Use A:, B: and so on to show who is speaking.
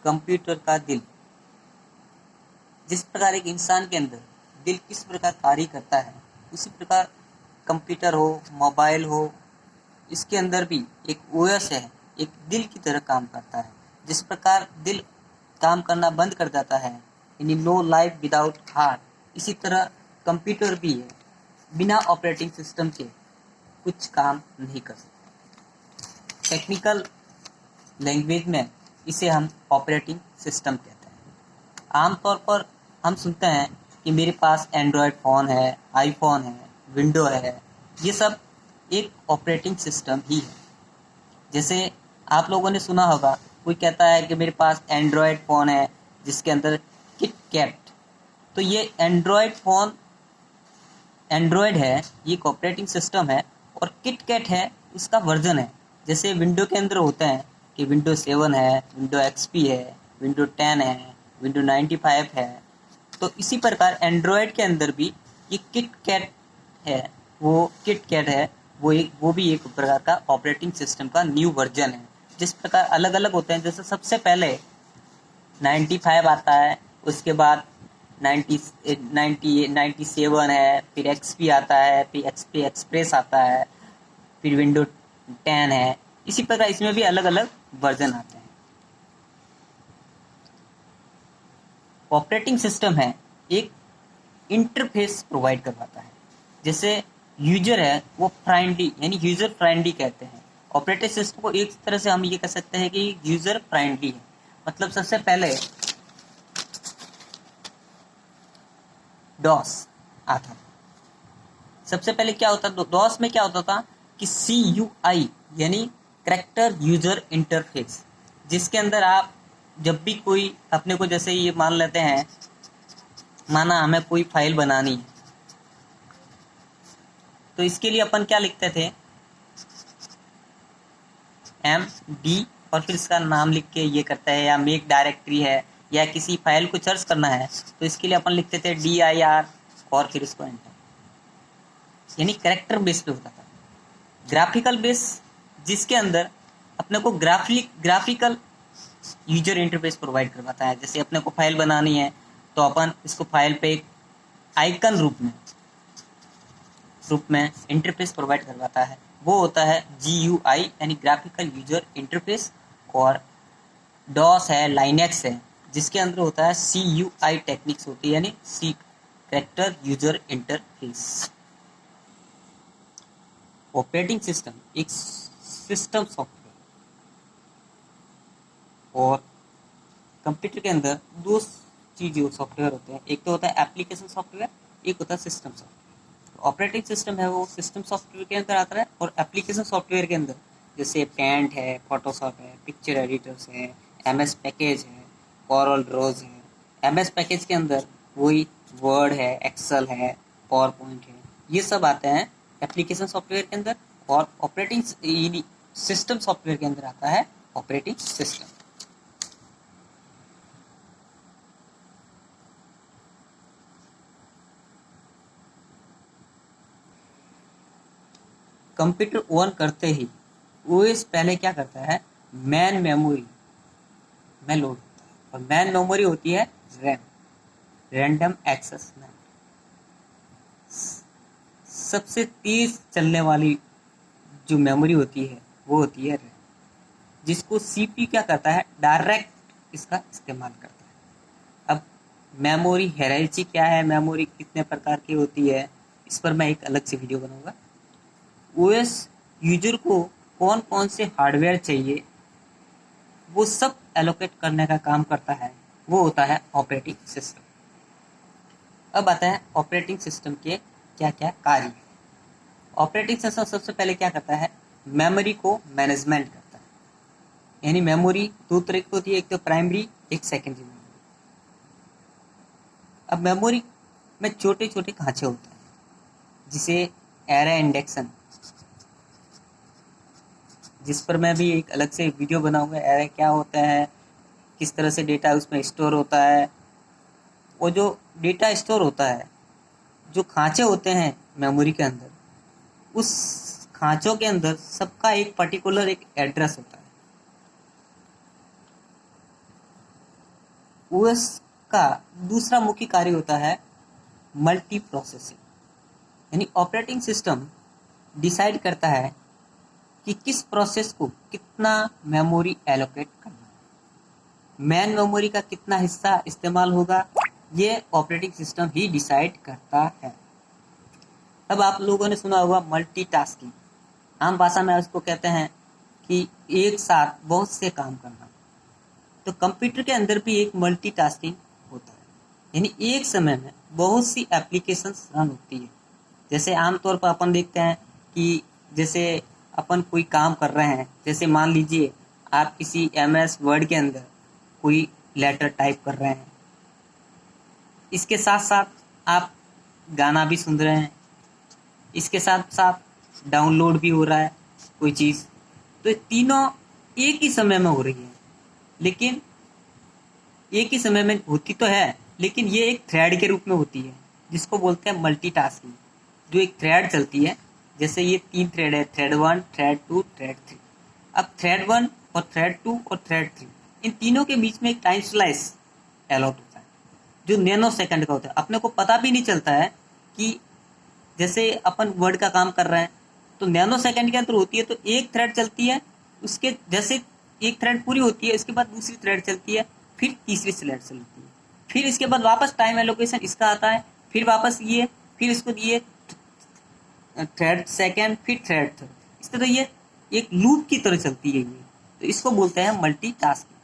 A: Computer का दिल। जिस प्रकार एक इंसान के अंदर दिल किस प्रकार कार्य करता है, उसी प्रकार कंप्यूटर हो, मोबाइल हो, इसके अंदर भी एक ओएस है, एक दिल की तरह काम करता है। जिस प्रकार दिल काम करना बंद कर जाता है, यानी नो लाइफ विदाउट हार्ट, इसी तरह कंप्यूटर भी है, बिना ऑपरेटिंग सिस्टम के कुछ काम नहीं कर सकता। टेक्निकल लैंग्वेज में इसे हम ऑपरेटिंग सिस्टम कहते हैं। आमतौर पर हम सुनते हैं कि मेरे पास एंड्रॉयड फ़ोन है, आईफोन है, विंडो है, ये सब एक ऑपरेटिंग सिस्टम ही है। जैसे आप लोगों ने सुना होगा, कोई कहता है कि मेरे पास एंड्रॉयड फ़ोन है जिसके अंदर किट कैट, तो ये एंड्रॉयड फ़ोन एंड्रॉयड है, ये एक ऑपरेटिंग सिस्टम है, और किट कैट है इसका वर्जन है। जैसे विंडो के अंदर होते हैं कि विंडो 7 है, विंडो एक्सपी है, विंडो 10 है, विंडो 95 है, तो इसी प्रकार एंड्रॉयड के अंदर भी ये किट कैट है, वो भी एक प्रकार का ऑपरेटिंग सिस्टम का न्यू वर्जन है। जिस प्रकार अलग अलग होते हैं, जैसे सबसे पहले 95 आता है, उसके बाद 97 है, फिर एक्सपी आता है, फिर एक्सपी एक्सप्रेस आता है, फिर विंडो 10 है। इसी प्रकार इसमें भी अलग अलग वर्जन आते हैं। ऑपरेटिंग सिस्टम है एक इंटरफेस प्रोवाइड करवाता है। जैसे यूजर है वो फ्रेंडली, यानी यूजर फ्रेंडली कहते हैं। ऑपरेटिंग सिस्टम को एक तरह से हम ये कह सकते हैं कि यूजर फ्रेंडली है। मतलब सबसे पहले डॉस आता था। सबसे पहले क्या होता, डॉस में क्या होता था कि CUI यानी कैरेक्टर यूजर इंटरफेस, जिसके अंदर आप जब भी कोई अपने को, जैसे ये मान लेते हैं, माना हमें कोई फाइल बनानी है, तो इसके लिए अपन क्या लिखते थे, MD और फिर इसका नाम लिख के ये करता है, या मेक डायरेक्टरी है, या किसी फाइल को सर्च करना है तो इसके लिए अपन लिखते थे DIR और फिर इसको एंटर, यानी कैरेक्टर बेस पे होता था। ग्राफिकल बेस जिसके अंदर अपने को ग्राफिकल यूजर इंटरफेस प्रोवाइड करवाता है। जैसे अपने को फाइल बनानी है तो अपन इसको फाइल पे एक आइकन रूप में इंटरफेस प्रोवाइड करवाता है, वो होता है GUI यानी ग्राफिकल यूजर इंटरफेस। और डॉस है, लाइनेक्स है, जिसके अंदर होता है CUI टेक्निक्स होती है, यानी C character user interface. Operating system एक सिस्टम सॉफ्टवेयर, और कंप्यूटर के अंदर दो चीज़ें सॉफ्टवेयर होते हैं, एक तो होता है एप्लीकेशन सॉफ्टवेयर, एक होता है सिस्टम सॉफ्टवेयर। ऑपरेटिंग सिस्टम है वो सिस्टम सॉफ्टवेयर के अंदर आता है, और एप्लीकेशन सॉफ्टवेयर के अंदर जैसे पेंट है, फोटोशॉप है, पिक्चर एडिटर्स है, MS पैकेज है, कॉरल ड्रॉज है। MS पैकेज के अंदर वही वर्ड है, एक्सेल है, पावर पॉइंट है, ये सब आते हैं एप्लीकेशन सॉफ्टवेयर के अंदर। और ऑपरेटिंग सिस्टम सॉफ्टवेयर के अंदर आता है ऑपरेटिंग सिस्टम। कंप्यूटर ऑन करते ही OS पहले क्या करता है, मैन मेमोरी में लोड होता है, और मैन मेमोरी होती है रैम, रैंडम एक्सेस मेमोरी। सबसे तेज चलने वाली जो मेमोरी होती है वो होती है रैम, जिसको CPU क्या करता है, डायरेक्ट इसका इस्तेमाल करता है। अब मेमोरी हायरार्की क्या है, मेमोरी कितने प्रकार की होती है, इस पर मैं एक अलग से वीडियो बनाऊंगा। OS यूजर को कौन कौन से हार्डवेयर चाहिए वो सब एलोकेट करने का काम करता है, वो होता है ऑपरेटिंग सिस्टम। अब आता है ऑपरेटिंग सिस्टम के क्या क्या कार्य। ऑपरेटिंग सिस्टम सबसे पहले क्या करता है, मेमोरी को मैनेजमेंट करता है। यानी मेमोरी दो तरह की होती है, एक तो प्राइमरी, एक सेकेंडरी मेमोरी। अब मेमोरी में छोटे छोटे खांचे होते हैं, जिसे एरे इंडेक्शन, जिस पर मैं भी एक अलग से वीडियो बनाऊंगा, एरे क्या होता है, किस तरह से डेटा उसमें स्टोर होता है। वो जो डेटा स्टोर होता है, जो खांचे होते हैं मेमोरी के अंदर, उस खांचों के अंदर सबका एक पर्टिकुलर एक एड्रेस होता है। ओएस का दूसरा मुख्य कार्य होता है मल्टी प्रोसेसिंग, यानी ऑपरेटिंग सिस्टम डिसाइड करता है कि किस प्रोसेस को कितना मेमोरी एलोकेट करना है, मेन मेमोरी का कितना हिस्सा इस्तेमाल होगा, ये ऑपरेटिंग सिस्टम ही डिसाइड करता है। तब आप लोगों ने सुना होगा मल्टीटास्किंग, आम भाषा में उसको कहते हैं कि एक साथ बहुत से काम करना। तो कंप्यूटर के अंदर भी एक मल्टीटास्किंग होता है, यानी एक समय में बहुत सी एप्लीकेशंस रन होती है। जैसे आमतौर पर अपन देखते हैं कि जैसे अपन कोई काम कर रहे हैं, जैसे मान लीजिए आप किसी MS वर्ड के अंदर कोई लेटर टाइप कर रहे हैं, इसके साथ साथ आप गाना भी सुन रहे हैं, इसके साथ साथ डाउनलोड भी हो रहा है कोई चीज़, तो तीनों एक ही समय में हो रही है। लेकिन एक ही समय में होती तो है, लेकिन ये एक थ्रेड के रूप में होती है, जिसको बोलते हैं मल्टीटास्किंग। जो एक थ्रेड चलती है, जैसे ये 3 थ्रेड है, थ्रेड 1, थ्रेड 2, थ्रेड 3। अब थ्रेड 1 और थ्रेड 2 और थ्रेड 3, इन तीनों के बीच में एक टाइम स्लाइस अलॉट होता है जो नैनो सेकंड का होता है। अपने को पता भी नहीं चलता है कि जैसे अपन वर्ड का काम कर रहे हैं तो नैनो सेकंड के अंदर होती है, तो एक थ्रेड चलती है, उसके जैसे एक थ्रेड पूरी होती है, इसके बाद दूसरी थ्रेड चलती है, फिर तीसरी थ्रेड चलती है, फिर इसके बाद वापस टाइम एलोकेशन इसका आता है, फिर वापस ये, फिर इसको ये थ्रेड सेकंड, फिर थ्रेड थर्ड, इस तरह ये एक लूप की तरह चलती है ये। तो इसको बोलते हैं मल्टीटास्किंग।